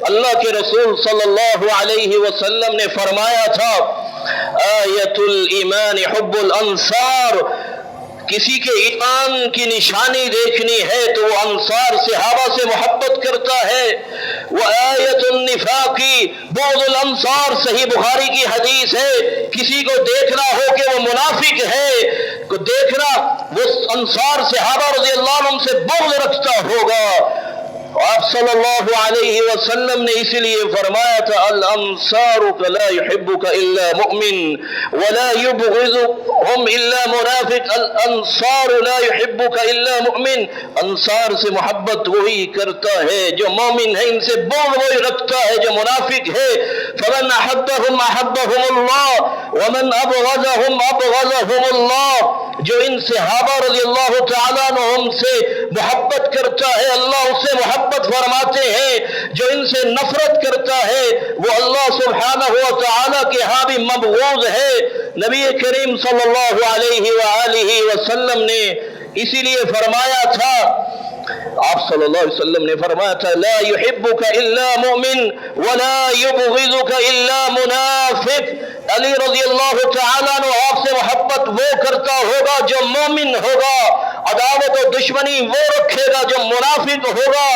اللہ کے رسول صلی اللہ علیہ وسلم نے فرمایا تھا آیت الایمان حب الانصار، کسی کے ایمان کی نشانی دیکھنی ہے تو وہ انصار صحابہ سے محبت کرتا ہے۔ وآیت النفاق بغض الانصار، صحیح بخاری کی حدیث ہے، کسی کو دیکھنا ہو کہ وہ منافق ہے، کو دیکھنا وہ انصار صحابہ رضی اللہ عنہ سے بغض رکھتا ہوگا۔ آپ صلی اللہ علیہ وسلم نے اسی لیے فرمایا تھا الانصار لا يحبك الا مؤمن ولا يبغضهم الا منافق، الانصار لا يحبك الا مؤمن، انصار سے محبت وہی کرتا ہے جو مومن ہے، ان سے بغض وہی رکھتا ہے جو منافق ہے۔ فمن احبهم احبهم اللہ ومن ابغضهم ابغضهم اللہ، جو ان صحابہ رضی اللہ تعالیٰ عنہم سے محبت کرتا ہے اللہ اس سے محبت فرماتے ہیں، جو ان سے نفرت کرتا ہے وہ اللہ سبحانہ و تعالیٰ کے ہاں بھی مبغوض ہے۔ نبی کریم صلی اللہ علیہ وآلہ وسلم نے اسی لیے فرمایا تھا، آپ صلی اللہ علیہ وسلم نے فرمایا تھا لا يحبك الا مؤمن ولا يبغضك الا منافق، علی رضی اللہ تعالیٰ عنہ آپ سے محبت وہ کرتا ہوگا جو مومن ہوگا، عداوت و دشمنی وہ رکھے گا جو منافق ہوگا۔